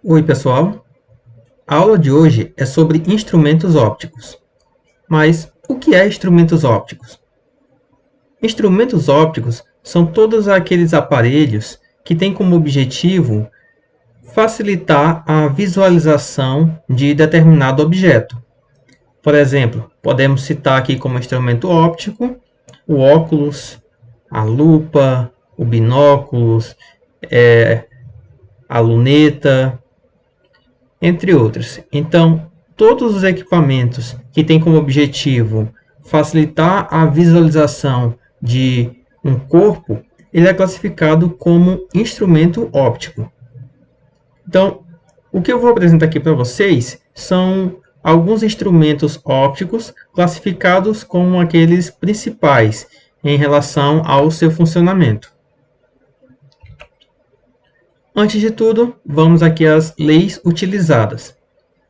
Oi, pessoal! A aula de hoje é sobre instrumentos ópticos. Mas o que é instrumentos ópticos? Instrumentos ópticos são todos aqueles aparelhos que têm como objetivo facilitar a visualização de determinado objeto. Por exemplo, podemos citar aqui como instrumento óptico o óculos, a lupa, o binóculos, a luneta, entre outros. Então, todos os equipamentos que têm como objetivo facilitar a visualização de um corpo, ele é classificado como instrumento óptico. Então, o que eu vou apresentar aqui para vocês são alguns instrumentos ópticos classificados como aqueles principais em relação ao seu funcionamento. Antes de tudo, vamos aqui às leis utilizadas.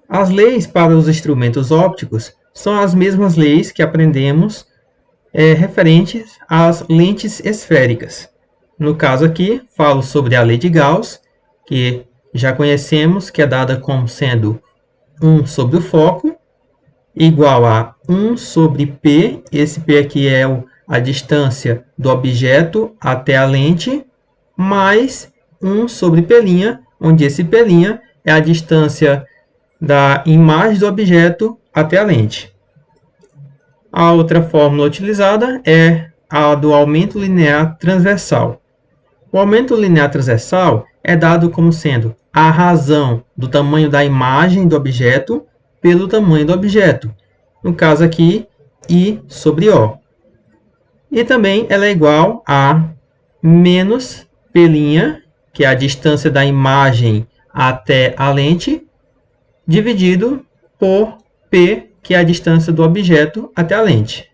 As leis para os instrumentos ópticos são as mesmas leis que aprendemos referentes às lentes esféricas. No caso aqui, falo sobre a lei de Gauss, que já conhecemos, que é dada como sendo 1 sobre o foco, igual a 1 sobre P, esse P aqui é a distância do objeto até a lente, mais 1 sobre P', onde esse P' é a distância da imagem do objeto até a lente. A outra fórmula utilizada é a do aumento linear transversal. O aumento linear transversal é dado como sendo a razão do tamanho da imagem do objeto pelo tamanho do objeto. No caso aqui, I sobre O. E também ela é igual a menos P', que é a distância da imagem até a lente, dividido por P, que é a distância do objeto até a lente.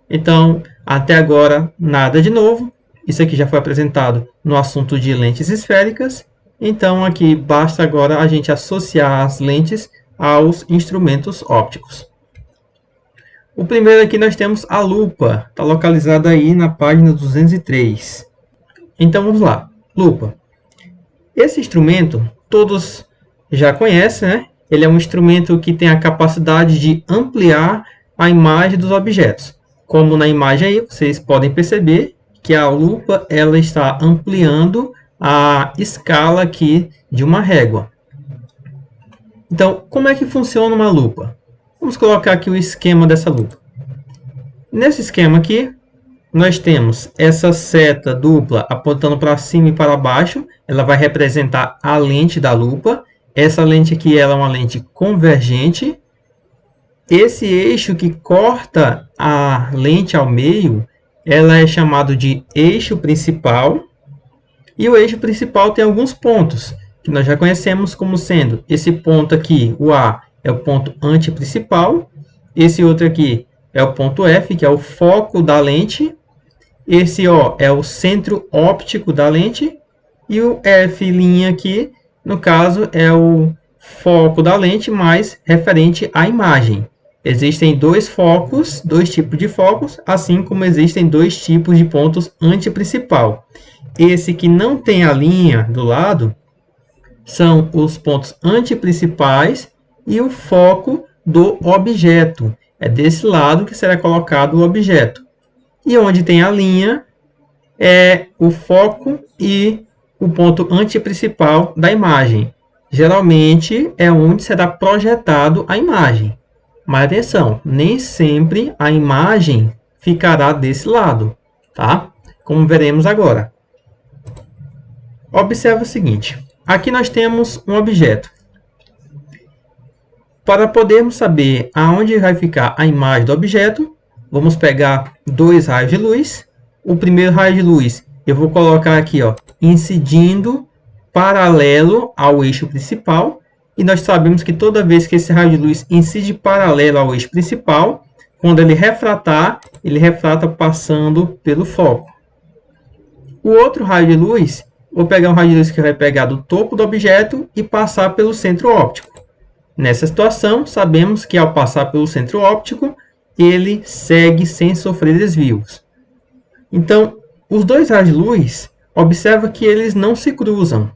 Então, até agora, nada de novo. Isso aqui já foi apresentado no assunto de lentes esféricas. Então, aqui basta agora a gente associar as lentes aos instrumentos ópticos. O primeiro aqui nós temos a lupa. Está localizada aí na página 203. Então, vamos lá. Lupa. Esse instrumento, todos já conhecem, né? Ele é um instrumento que tem a capacidade de ampliar a imagem dos objetos. Como na imagem aí, vocês podem perceber que a lupa ela está ampliando a escala aqui de uma régua. Então, como é que funciona uma lupa? Vamos colocar aqui o esquema dessa lupa. Nesse esquema aqui, nós temos essa seta dupla apontando para cima e para baixo. Ela vai representar a lente da lupa. Essa lente aqui ela é uma lente convergente. Esse eixo que corta a lente ao meio, ela é chamado de eixo principal. E o eixo principal tem alguns pontos, que nós já conhecemos como sendo esse ponto aqui, o A, é o ponto antiprincipal. Esse outro aqui é o ponto F, que é o foco da lente. Esse O é o centro óptico da lente. E o F' aqui, no caso, é o foco da lente, mais referente à imagem. Existem dois focos, dois tipos de focos, assim como existem dois tipos de pontos antiprincipal. Esse que não tem a linha do lado são os pontos antiprincipais e o foco do objeto. É desse lado que será colocado o objeto. E onde tem a linha é o foco e o ponto antiprincipal da imagem. Geralmente é onde será projetado a imagem. Mas atenção, nem sempre a imagem ficará desse lado, tá? Como veremos agora. Observe o seguinte, aqui nós temos um objeto. Para podermos saber aonde vai ficar a imagem do objeto, vamos pegar dois raios de luz. O primeiro raio de luz eu vou colocar aqui, ó, incidindo paralelo ao eixo principal. E nós sabemos que toda vez que esse raio de luz incide paralelo ao eixo principal, quando ele refrata passando pelo foco. O outro raio de luz, vou pegar um raio de luz que vai pegar do topo do objeto e passar pelo centro óptico. Nessa situação, sabemos que ao passar pelo centro óptico, ele segue sem sofrer desvios. Então, os dois raios de luz, observa que eles não se cruzam,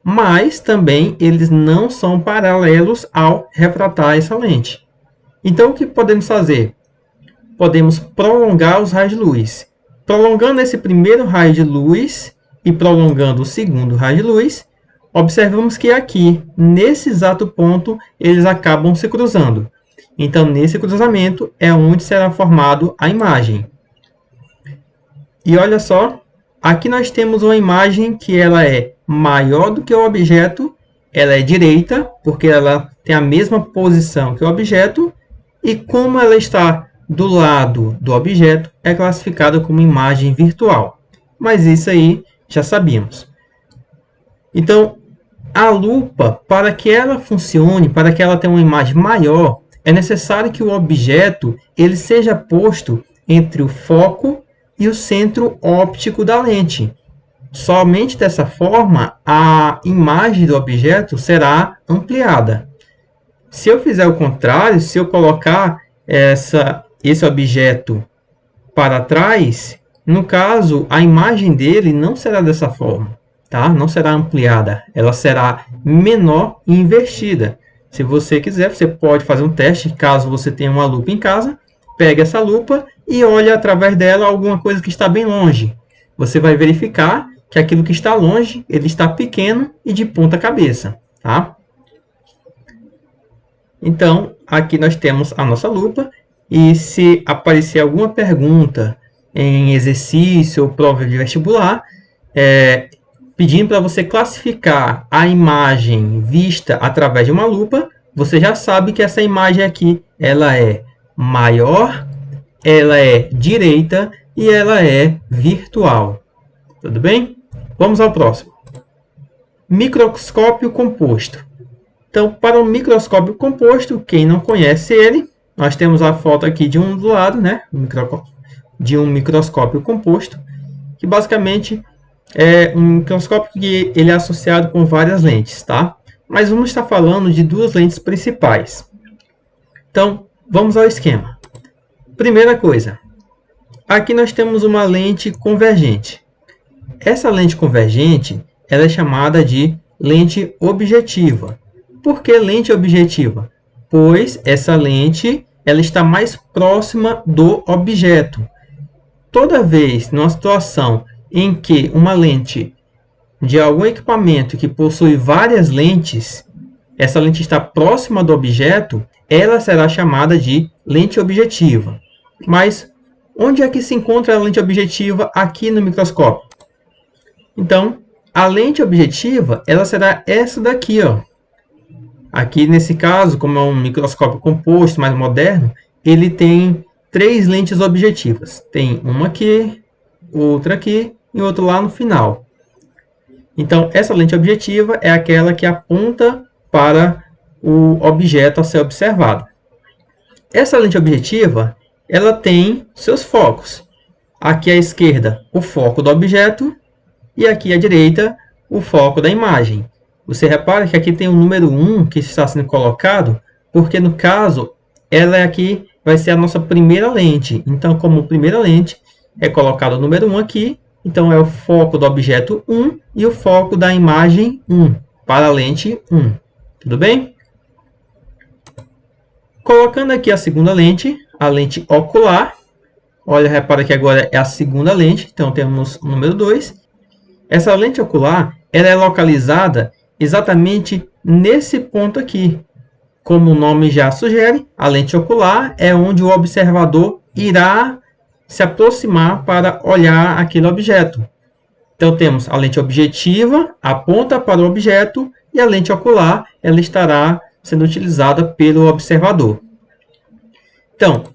mas também eles não são paralelos ao refratar essa lente. Então, o que podemos fazer? Podemos prolongar os raios de luz. Prolongando esse primeiro raio de luz e prolongando o segundo raio de luz, observamos que aqui, nesse exato ponto, eles acabam se cruzando. Então, nesse cruzamento é onde será formado a imagem. E olha só, aqui nós temos uma imagem que ela é maior do que o objeto, ela é direita, porque ela tem a mesma posição que o objeto, e como ela está do lado do objeto, é classificada como imagem virtual. Mas isso aí já sabíamos. Então, a lupa, para que ela funcione, para que ela tenha uma imagem maior, é necessário que o objeto ele seja posto entre o foco e o centro óptico da lente. Somente dessa forma, a imagem do objeto será ampliada. Se eu fizer o contrário, se eu colocar esse objeto para trás, no caso, a imagem dele não será dessa forma, tá? Não será ampliada, ela será menor e invertida. Se você quiser, você pode fazer um teste, caso você tenha uma lupa em casa, pega essa lupa e olha através dela alguma coisa que está bem longe. Você vai verificar que aquilo que está longe, ele está pequeno e de ponta cabeça, tá? Então, aqui nós temos a nossa lupa, e se aparecer alguma pergunta em exercício ou prova de vestibular, pedindo para você classificar a imagem vista através de uma lupa, você já sabe que essa imagem aqui, ela é maior, ela é direita e ela é virtual. Tudo bem? Vamos ao próximo. Microscópio composto. Então, para o microscópio composto, quem não conhece ele, nós temos a foto aqui de um do lado, né? De um microscópio composto, que basicamente é um microscópio que ele é associado com várias lentes, tá? Mas vamos estar falando de duas lentes principais. Então, vamos ao esquema. Primeira coisa, aqui nós temos uma lente convergente. Essa lente convergente, ela é chamada de lente objetiva. Por que lente objetiva? Pois essa lente ela está mais próxima do objeto. Toda vez, numa situação em que uma lente de algum equipamento que possui várias lentes, essa lente está próxima do objeto, ela será chamada de lente objetiva. Mas onde é que se encontra a lente objetiva aqui no microscópio? Então, a lente objetiva ela será essa daqui, ó. Aqui, nesse caso, como é um microscópio composto, mais moderno, ele tem 3 lentes objetivas. Tem uma aqui, outra aqui e outra lá no final. Então, essa lente objetiva é aquela que aponta para o objeto a ser observado. Essa lente objetiva, ela tem seus focos. Aqui à esquerda, o foco do objeto, e aqui à direita, o foco da imagem. Você repara que aqui tem o número 1 que está sendo colocado, porque no caso, ela aqui vai ser a nossa primeira lente. Então, como primeira lente, é colocado o número 1 aqui. Então, é o foco do objeto 1 e o foco da imagem 1, para a lente 1. Tudo bem? Colocando aqui a segunda lente, a lente ocular. Olha, repara que agora é a segunda lente. Então, temos o número 2. Essa lente ocular ela é localizada exatamente nesse ponto aqui. Como o nome já sugere, a lente ocular é onde o observador irá se aproximar para olhar aquele objeto. Então, temos a lente objetiva, aponta para o objeto, e a lente ocular ela estará sendo utilizada pelo observador. Então,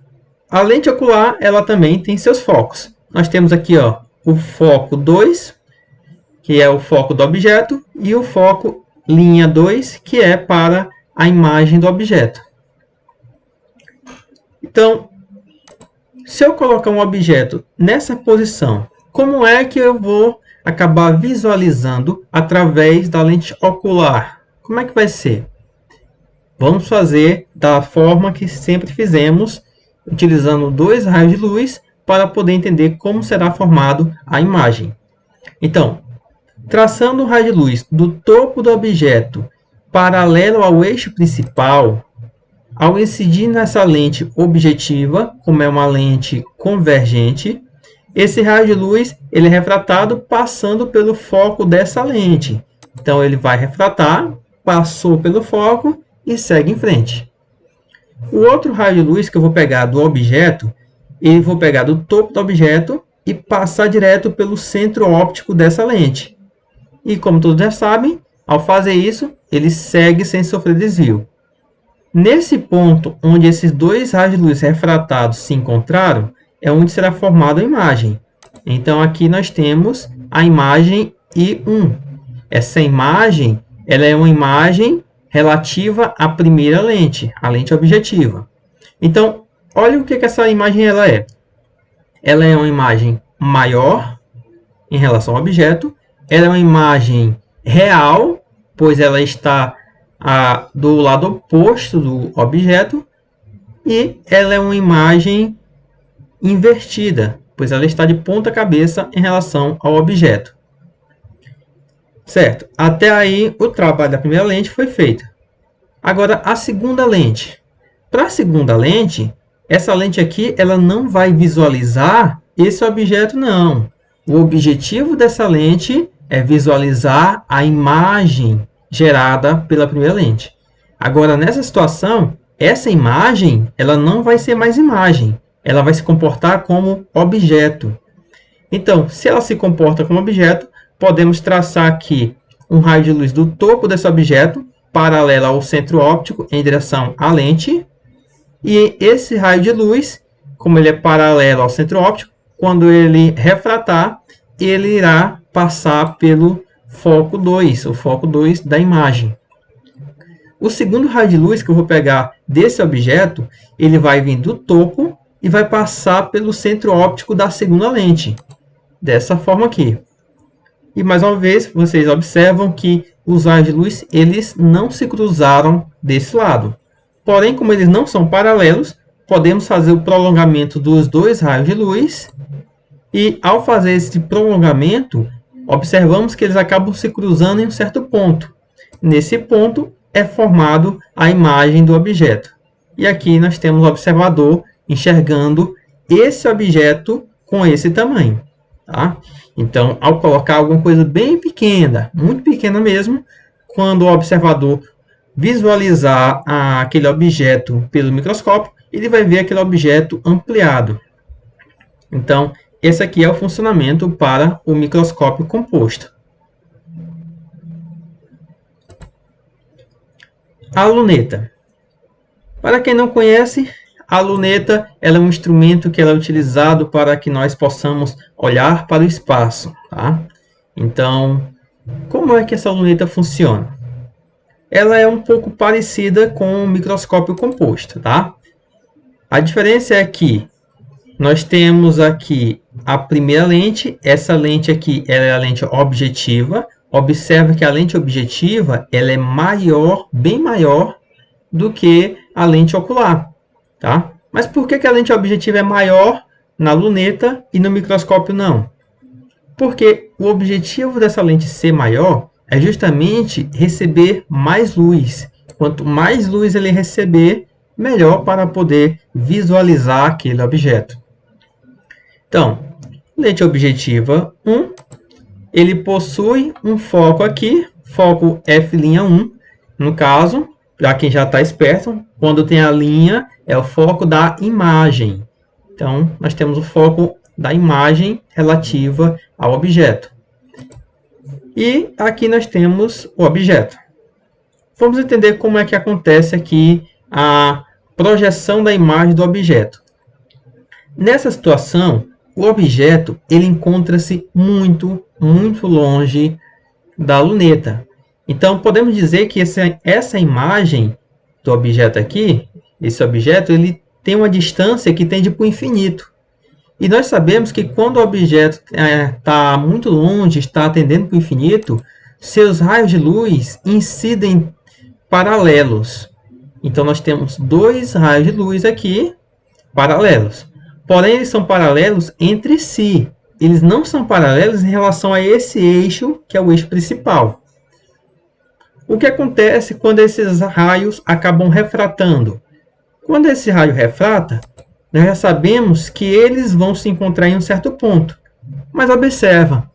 a lente ocular ela também tem seus focos. Nós temos aqui ó, o foco 2, que é o foco do objeto, e o foco linha 2, que é para a imagem do objeto. Então, se eu colocar um objeto nessa posição, como é que eu vou acabar visualizando através da lente ocular? Como é que vai ser? Vamos fazer da forma que sempre fizemos, utilizando 2 raios de luz para poder entender como será formado a imagem. Então, Traçando um raio de luz do topo do objeto paralelo ao eixo principal, ao incidir nessa lente objetiva, como é uma lente convergente, esse raio de luz ele é refratado passando pelo foco dessa lente. Então, ele vai refratar, passou pelo foco e segue em frente. O outro raio de luz que eu vou pegar do objeto, eu vou pegar do topo do objeto e passar direto pelo centro óptico dessa lente. E como todos já sabem, ao fazer isso, ele segue sem sofrer desvio. Nesse ponto onde esses dois raios de luz refratados se encontraram, é onde será formada a imagem. Então, aqui nós temos a imagem I1. Essa imagem ela é uma imagem relativa à primeira lente, a lente objetiva. Então, olha o que essa imagem ela é. Ela é uma imagem maior em relação ao objeto. Ela é uma imagem real, pois ela está do lado oposto do objeto. E ela é uma imagem invertida, pois ela está de ponta cabeça em relação ao objeto. Certo? Até aí o trabalho da primeira lente foi feito. Agora a segunda lente. Para a segunda lente, essa lente aqui ela não vai visualizar esse objeto, não. O objetivo dessa lente é visualizar a imagem gerada pela primeira lente. Agora, nessa situação, essa imagem ela não vai ser mais imagem. Ela vai se comportar como objeto. Então, se ela se comporta como objeto, podemos traçar aqui um raio de luz do topo desse objeto, paralelo ao centro óptico, em direção à lente. E esse raio de luz, como ele é paralelo ao centro óptico, quando ele refratar, ele irá passar pelo foco 2, o foco 2 da imagem. O segundo raio de luz que eu vou pegar desse objeto, ele vai vir do topo e vai passar pelo centro óptico da segunda lente. Dessa forma aqui. E mais uma vez, vocês observam que os raios de luz eles não se cruzaram desse lado. Porém, como eles não são paralelos, podemos fazer o prolongamento dos dois raios de luz. E ao fazer esse prolongamento, observamos que eles acabam se cruzando em um certo ponto. Nesse ponto é formado a imagem do objeto. E aqui nós temos o observador enxergando esse objeto com esse tamanho. Tá? Então, ao colocar alguma coisa bem pequena, muito pequena mesmo, quando o observador visualizar aquele objeto pelo microscópio, ele vai ver aquele objeto ampliado. Então, esse aqui é o funcionamento para o microscópio composto. A luneta. Para quem não conhece, a luneta ela é um instrumento que ela é utilizado para que nós possamos olhar para o espaço. Tá? Então, como é que essa luneta funciona? Ela é um pouco parecida com o microscópio composto. Tá? A diferença é que nós temos aqui a primeira lente. Essa lente aqui ela é a lente objetiva. Observe que a lente objetiva ela é maior, bem maior do que a lente ocular. Tá? Mas por que a lente objetiva é maior na luneta e no microscópio não? Porque o objetivo dessa lente ser maior é justamente receber mais luz. Quanto mais luz ele receber, melhor para poder visualizar aquele objeto. Então, lente objetiva 1, ele possui um foco aqui, foco f'1, no caso, para quem já está esperto, quando tem a linha, é o foco da imagem. Então, nós temos o foco da imagem relativa ao objeto. E aqui nós temos o objeto. Vamos entender como é que acontece aqui a projeção da imagem do objeto. Nessa situação, o objeto ele encontra-se muito longe da luneta. Então, podemos dizer que essa imagem do objeto aqui, esse objeto, ele tem uma distância que tende para o infinito. E nós sabemos que quando o objeto está muito longe, está tendendo para o infinito, seus raios de luz incidem paralelos. Então, nós temos dois raios de luz aqui, paralelos. Porém, eles são paralelos entre si. eles não são paralelos em relação a esse eixo, que é o eixo principal. O que acontece quando esses raios acabam refratando? Quando esse raio refrata, nós já sabemos que eles vão se encontrar em um certo ponto. Mas observa,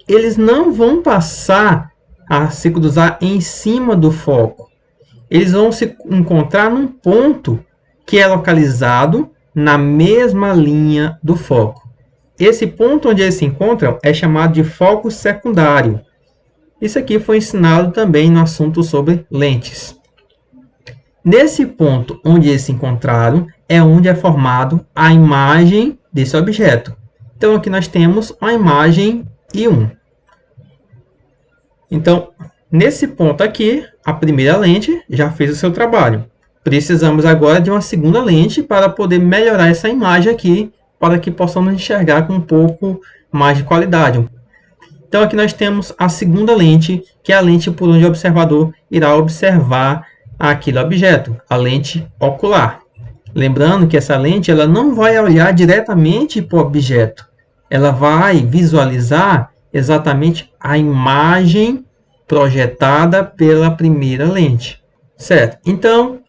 eles não vão passar a se cruzar em cima do foco. Eles vão se encontrar num ponto que é localizado na mesma linha do foco. Esse ponto onde eles se encontram é chamado de foco secundário. Isso aqui foi ensinado também no assunto sobre lentes. Nesse ponto onde eles se encontraram é onde é formado a imagem desse objeto. Então aqui nós temos a imagem I1. Então, nesse ponto aqui, a primeira lente já fez o seu trabalho. Precisamos agora de uma segunda lente para poder melhorar essa imagem aqui, para que possamos enxergar com um pouco mais de qualidade. Então aqui nós temos a segunda lente, que é a lente por onde o observador irá observar aquele objeto, a lente ocular. Lembrando que essa lente ela não vai olhar diretamente para o objeto, ela vai visualizar exatamente a imagem projetada pela primeira lente, certo? Então,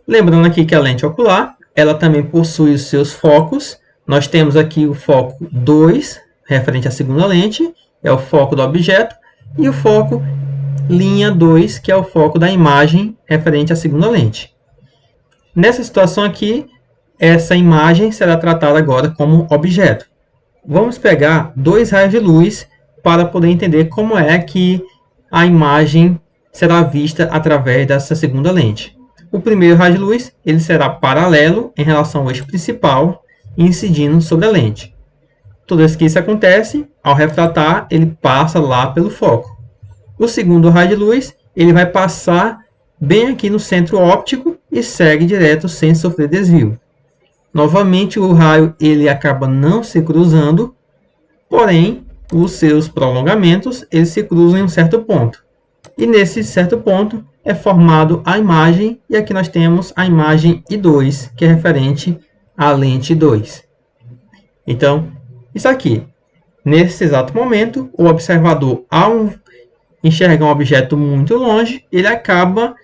lembrando aqui que a lente ocular, ela também possui os seus focos. Nós temos aqui o foco 2, referente à segunda lente, é o foco do objeto, e o foco linha 2, que é o foco da imagem referente à segunda lente. Nessa situação aqui, essa imagem será tratada agora como objeto. Vamos pegar dois raios de luz para poder entender como é que a imagem será vista através dessa segunda lente. O primeiro raio de luz ele será paralelo em relação ao eixo principal, incidindo sobre a lente. Toda vez que isso acontece, ao refratar, ele passa lá pelo foco. O segundo raio de luz ele vai passar bem aqui no centro óptico e segue direto sem sofrer desvio. Novamente, o raio ele acaba não se cruzando, porém, os seus prolongamentos eles se cruzam em um certo ponto. E nesse certo ponto é formado a imagem, e aqui nós temos a imagem I2, que é referente à lente 2. Então, isso aqui, nesse exato momento, o observador, ao enxergar um objeto muito longe, ele acaba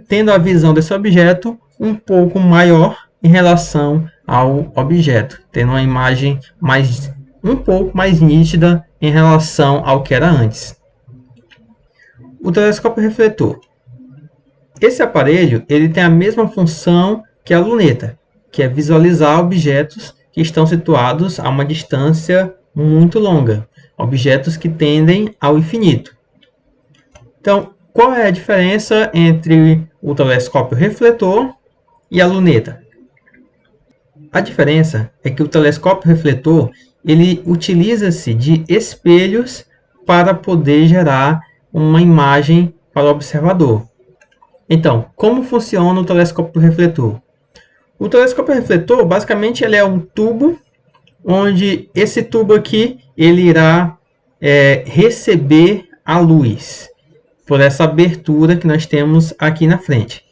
tendo a visão desse objeto um pouco maior em relação ao objeto, tendo uma imagem um pouco mais nítida em relação ao que era antes. O telescópio refletor. Esse aparelho ele tem a mesma função que a luneta, que é visualizar objetos que estão situados a uma distância muito longa, objetos que tendem ao infinito. Então, qual é a diferença entre o telescópio refletor e a luneta? A diferença é que o telescópio refletor ele utiliza-se de espelhos para poder gerar uma imagem para o observador. Então, como funciona o telescópio refletor? O telescópio refletor, basicamente, ele é um tubo, onde esse tubo aqui ele irá receber a luz por essa abertura que nós temos aqui na frente.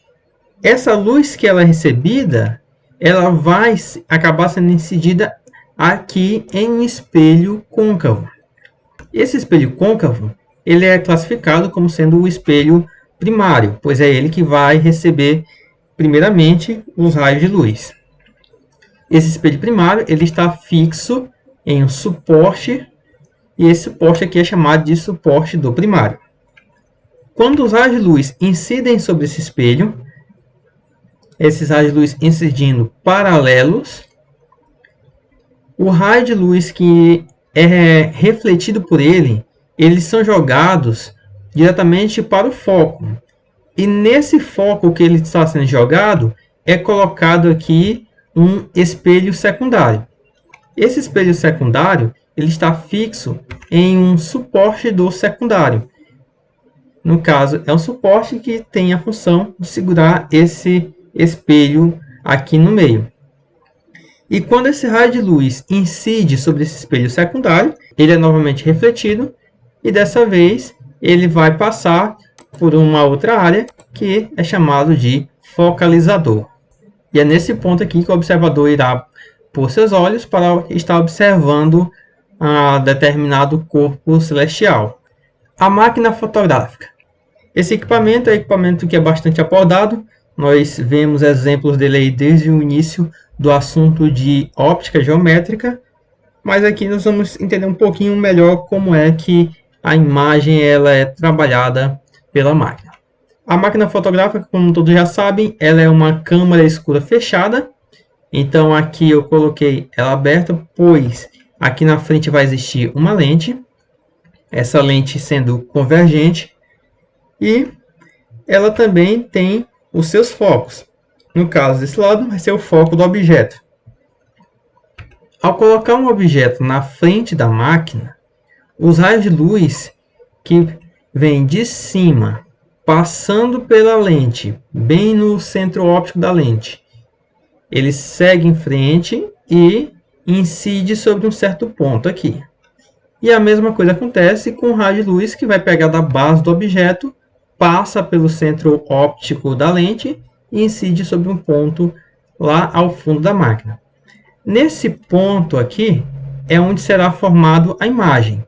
Essa luz que ela é recebida, ela vai acabar sendo incidida aqui em um espelho côncavo. Esse espelho côncavo ele é classificado como sendo o espelho primário, pois é ele que vai receber primeiramente os raios de luz. Esse espelho primário ele está fixo em um suporte, e esse suporte aqui é chamado de suporte do primário. Quando os raios de luz incidem sobre esse espelho, esses raios de luz incidindo paralelos, o raio de luz que é refletido por ele, eles são jogados diretamente para o foco. E nesse foco que ele está sendo jogado, é colocado aqui um espelho secundário. Esse espelho secundário ele está fixo em um suporte do secundário. No caso, é um suporte que tem a função de segurar esse espelho aqui no meio. E quando esse raio de luz incide sobre esse espelho secundário, ele é novamente refletido, e dessa vez ele vai passar por uma outra área que é chamado de focalizador. E é nesse ponto aqui que o observador irá pôr seus olhos para estar observando a determinado corpo celestial. A máquina fotográfica. Esse equipamento é um equipamento que é bastante abordado. Nós vemos exemplos dele aí desde o início do assunto de óptica geométrica, mas aqui nós vamos entender um pouquinho melhor como é que a imagem ela é trabalhada pela máquina. A máquina fotográfica, como todos já sabem, ela é uma câmara escura fechada. Então aqui eu coloquei ela aberta, pois aqui na frente vai existir uma lente, essa lente sendo convergente, e ela também tem os seus focos. No caso desse lado, vai ser o foco do objeto. Ao colocar um objeto na frente da máquina, os raios de luz que vêm de cima, passando pela lente, bem no centro óptico da lente, ele segue em frente e incide sobre um certo ponto aqui. E a mesma coisa acontece com o raio de luz que vai pegar da base do objeto, passa pelo centro óptico da lente e incide sobre um ponto lá ao fundo da máquina. Nesse ponto aqui é onde será formado a imagem.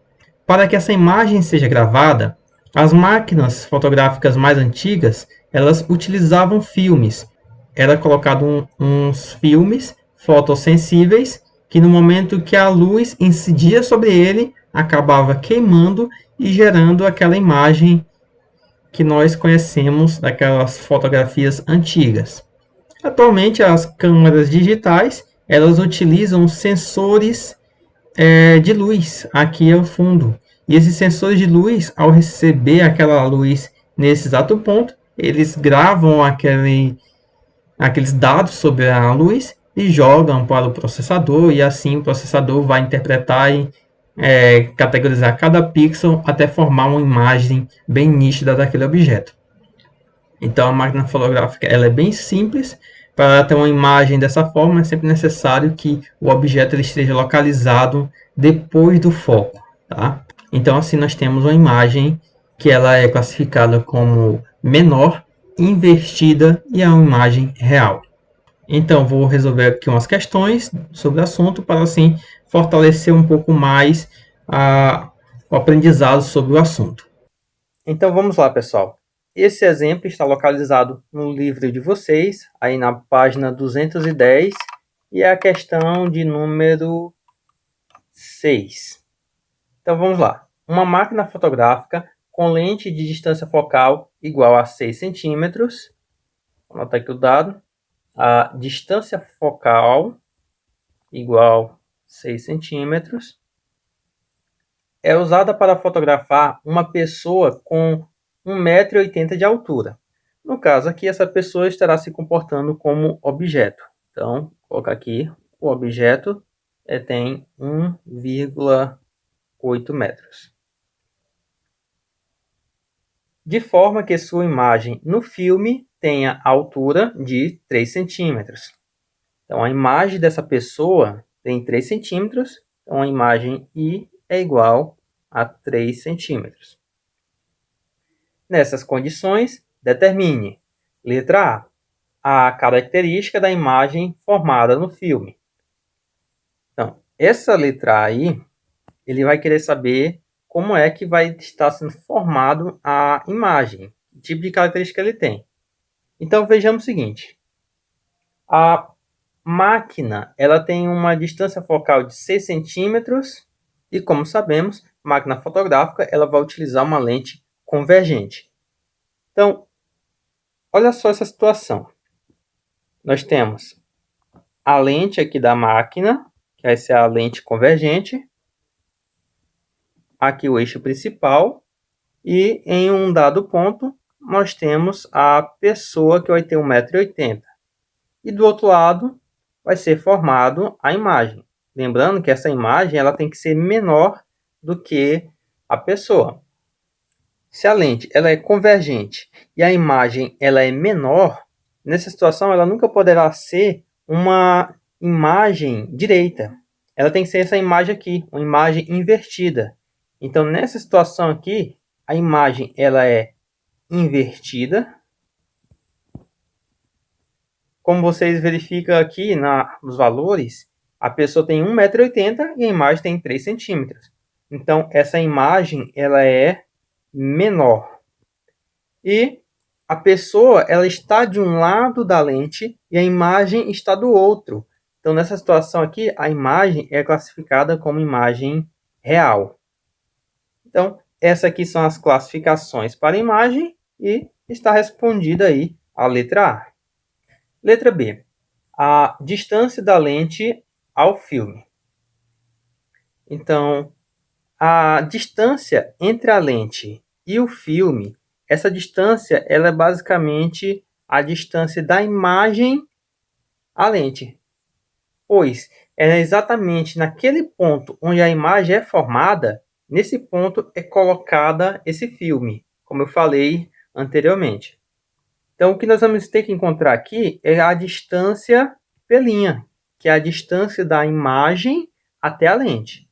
Para que essa imagem seja gravada, as máquinas fotográficas mais antigas, elas utilizavam filmes. Era colocado uns filmes fotossensíveis que no momento que a luz incidia sobre ele, acabava queimando e gerando aquela imagem que nós conhecemos daquelas fotografias antigas. Atualmente as câmeras digitais elas utilizam sensores de luz aqui ao fundo. E esses sensores de luz, ao receber aquela luz nesse exato ponto, eles gravam aqueles dados sobre a luz e jogam para o processador, e assim o processador vai interpretar e categorizar cada pixel até formar uma imagem bem nítida daquele objeto. Então a máquina fotográfica ela é bem simples. Para ter uma imagem dessa forma é sempre necessário que o objeto ele esteja localizado depois do foco. Tá? Então assim nós temos uma imagem que ela é classificada como menor, invertida e é uma imagem real. Então vou resolver aqui umas questões sobre o assunto para assim fortalecer um pouco mais o aprendizado sobre o assunto. Então vamos lá, pessoal. Esse exemplo está localizado no livro de vocês, aí na página 210, e é a questão de número 6. Então vamos lá. Uma máquina fotográfica com lente de distância focal igual a 6 centímetros. Vou anotar aqui o dado. A distância focal igual a 6 centímetros é usada para fotografar uma pessoa com 1,80 m de altura. No caso aqui, essa pessoa estará se comportando como objeto. Então, vou colocar aqui, o objeto tem 1,8 metros. De forma que sua imagem no filme tenha altura de 3 centímetros. Então, a imagem dessa pessoa tem 3 centímetros, então a imagem I é igual a 3 centímetros. Nessas condições, determine, letra A característica da imagem formada no filme. Então, essa letra aí, ele vai querer saber como é que vai estar sendo formado a imagem, que tipo de característica ele tem. Então, vejamos o seguinte. A máquina ela tem uma distância focal de 6 centímetros e, como sabemos, a máquina fotográfica ela vai utilizar uma lente convergente. Então, olha só essa situação. Nós temos a lente aqui da máquina, que essa é a lente convergente. Aqui o eixo principal. E em um dado ponto, nós temos a pessoa que vai ter 1,80 m. E do outro lado, vai ser formado a imagem. Lembrando que essa imagem ela tem que ser menor do que a pessoa. Se a lente ela é convergente e a imagem ela é menor, nessa situação ela nunca poderá ser uma imagem direita. Ela tem que ser essa imagem aqui, uma imagem invertida. Então nessa situação aqui, a imagem ela é invertida. Como vocês verificam aqui nos valores, A pessoa tem 1,80 m e a imagem tem 3 centímetros. Então, essa imagem ela é menor. E a pessoa ela está de um lado da lente e a imagem está do outro. Então, nessa situação aqui, a imagem é classificada como imagem real. Então, essas aqui são as classificações para a imagem e está respondida aí a letra A. Letra B. A distância da lente ao filme. Então, a distância entre a lente e o filme, essa distância ela é basicamente a distância da imagem à lente. Pois é exatamente naquele ponto onde a imagem é formada, nesse ponto é colocada esse filme, como eu falei anteriormente. Então, o que nós vamos ter que encontrar aqui é a distância pelinha, que é a distância da imagem até a lente.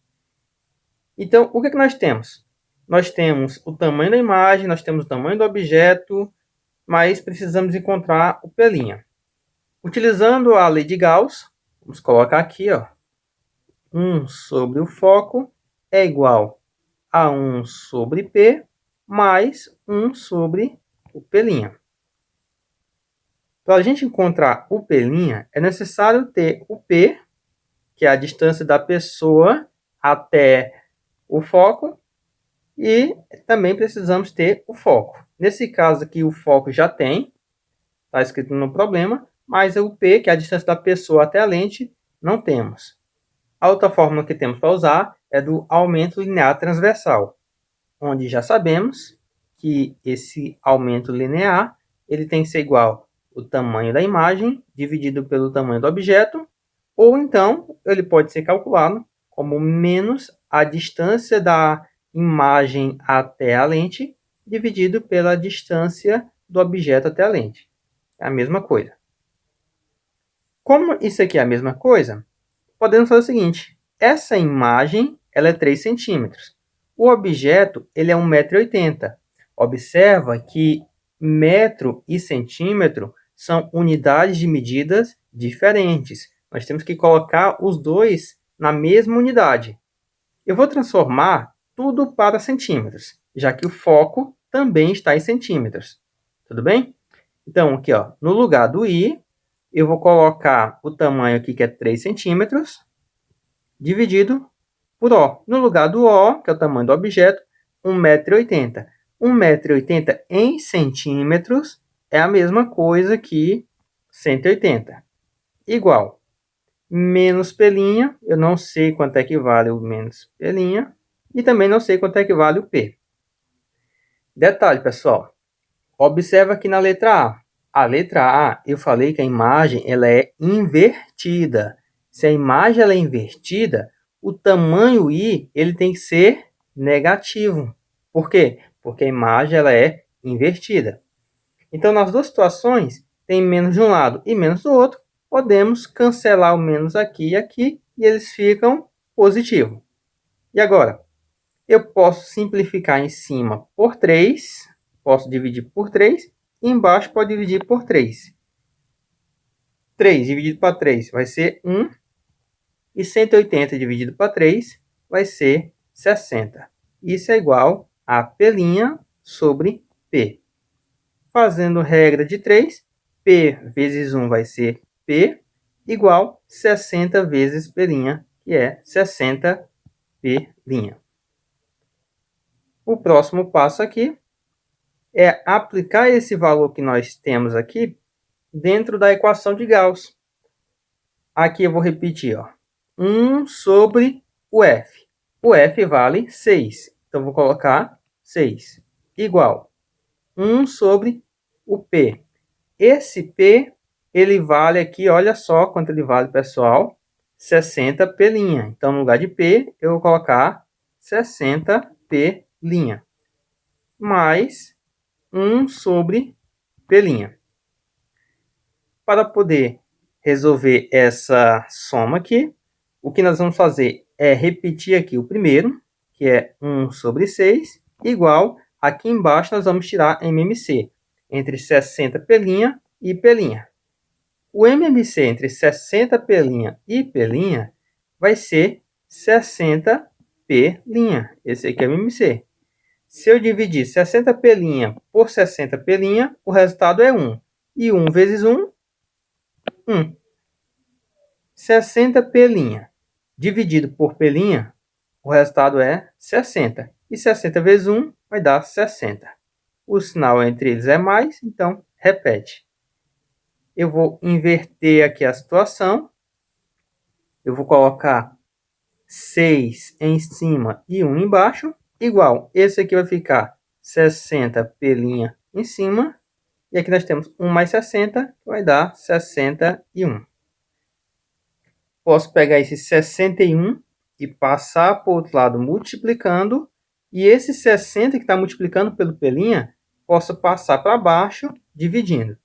Então, o que nós temos? Nós temos o tamanho da imagem, nós temos o tamanho do objeto, mas precisamos encontrar o pelinha. Utilizando a lei de Gauss, vamos colocar aqui, ó, 1 sobre o foco é igual a 1 sobre P mais 1 sobre o pelinha. Para a gente encontrar o pelinha, é necessário ter o P, que é a distância da pessoa até o foco, e também precisamos ter o foco. Nesse caso aqui, o foco já tem, está escrito no problema, mas o P, que é a distância da pessoa até a lente, não temos. A outra fórmula que temos para usar é do aumento linear transversal, onde já sabemos que esse aumento linear ele tem que ser igual ao tamanho da imagem dividido pelo tamanho do objeto, ou então ele pode ser calculado como menos a distância da imagem até a lente dividido pela distância do objeto até a lente. É a mesma coisa. Como isso aqui é a mesma coisa, podemos fazer o seguinte. Essa imagem ela é 3 centímetros. O objeto ele é 1,80 m. Observa que metro e centímetro são unidades de medidas diferentes. Nós temos que colocar os dois na mesma unidade. Eu vou transformar tudo para centímetros, já que o foco também está em centímetros. Tudo bem? Então, aqui, ó, no lugar do I, eu vou colocar o tamanho aqui, que é 3 centímetros, dividido por O. No lugar do O, que é o tamanho do objeto, 1,80 m. 1,80 m em centímetros é a mesma coisa que 180. Igual. Menos pelinha, eu não sei quanto é que vale o menos pelinha, e também não sei quanto é que vale o P. Detalhe, pessoal. Observa aqui na letra A. A letra A, eu falei que a imagem ela é invertida. Se a imagem ela é invertida, o tamanho I ele tem que ser negativo. Por quê? Porque a imagem ela é invertida. Então, nas duas situações, tem menos de um lado e menos do outro, podemos cancelar o menos aqui e aqui, e eles ficam positivos. E agora? Eu posso simplificar em cima por 3, posso dividir por 3, e embaixo pode dividir por 3. 3 dividido para 3 vai ser 1, e 180 dividido para 3 vai ser 60. Isso é igual a P' sobre P. Fazendo regra de 3, P vezes 1 vai ser P, igual 60 vezes P', que é 60 P'. O próximo passo aqui é aplicar esse valor que nós temos aqui dentro da equação de Gauss. Aqui eu vou repetir, ó, 1 sobre o F. O F vale 6, então vou colocar 6, igual 1 sobre o P. Esse P, ele vale aqui, olha só quanto ele vale, pessoal, 60 P'. Então, no lugar de P, eu vou colocar 60 P', mais 1 sobre P'. Para poder resolver essa soma aqui, o que nós vamos fazer é repetir aqui o primeiro, que é 1 sobre 6, igual, aqui embaixo nós vamos tirar MMC, entre 60 P' e P'. O MMC entre 60 P' e P' vai ser 60p'. Esse aqui é o MMC. Se eu dividir 60p' por 60p', o resultado é 1. E 1 vezes 1, 1. 60p' dividido por p', o resultado é 60. E 60 vezes 1 vai dar 60. O sinal entre eles é mais, então repete. Eu vou inverter aqui a situação. Eu vou colocar 6 em cima e 1 embaixo. Igual, esse aqui vai ficar 60p' em cima. E aqui nós temos 1 mais 60, que vai dar 61. Posso pegar esse 61 e passar para o outro lado multiplicando. E esse 60 que está multiplicando pelo p', posso passar para baixo dividindo.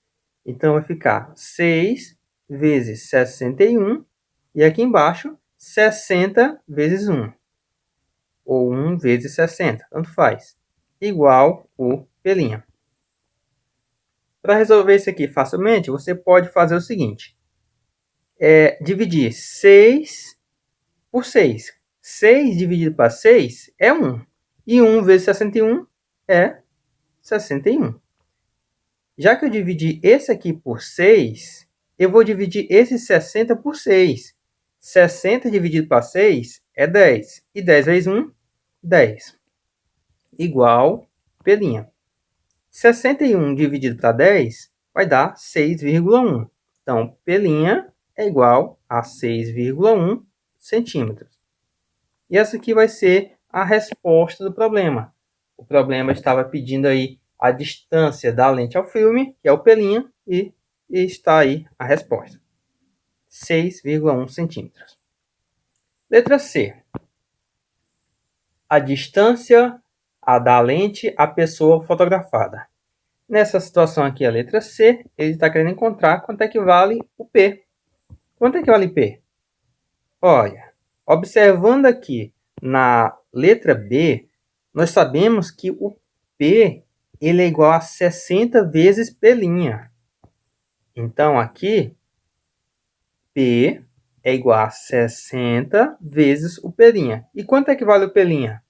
Então, vai ficar 6 vezes 61. E aqui embaixo, 60 vezes 1. Ou 1 vezes 60, tanto faz. Igual o p'. Para resolver isso aqui facilmente, você pode fazer o seguinte. Dividir 6 por 6. 6 dividido para 6 é 1. E 1 vezes 61 é 61. Já que eu dividi esse aqui por 6, eu vou dividir esse 60 por 6. 60 dividido para 6 é 10. E 10 vezes 1, 10. Igual p'. 61 dividido para 10 vai dar 6,1. Então, p' é igual a 6,1 centímetros. E essa aqui vai ser a resposta do problema. O problema estava pedindo aí a distância da lente ao filme, que é o p', e está aí a resposta. 6,1 centímetros. Letra C. A distância da lente à pessoa fotografada. Nessa situação aqui, a letra C, ele está querendo encontrar quanto é que vale o P. Quanto é que vale P? Olha, observando aqui na letra B, nós sabemos que o P ele é igual a 60 vezes P'. Então, aqui, P é igual a 60 vezes o P'. E quanto é que vale o P'?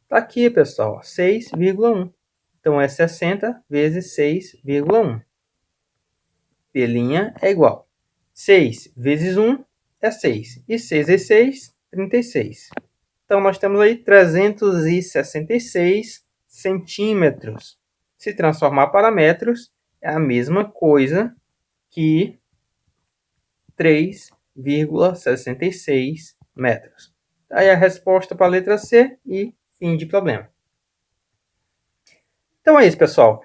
Está aqui, pessoal, 6,1. Então, é 60 vezes 6,1. P' é igual. 6 vezes 1 é 6. E 6 vezes 6, 36. Então, nós temos aí 366 centímetros. Se transformar para metros, é a mesma coisa que 3,66 metros. Aí a resposta para a letra C e fim de problema. Então é isso, pessoal.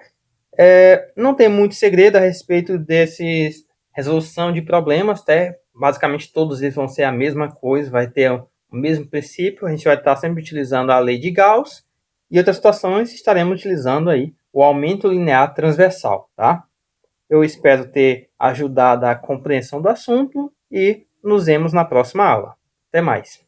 Não tem muito segredo a respeito desse resolução de problemas, tá? Basicamente todos eles vão ser a mesma coisa, vai ter o mesmo princípio, a gente vai estar sempre utilizando a lei de Gauss, e outras situações estaremos utilizando aí o aumento linear transversal, tá? Eu espero ter ajudado a compreensão do assunto e nos vemos na próxima aula. Até mais!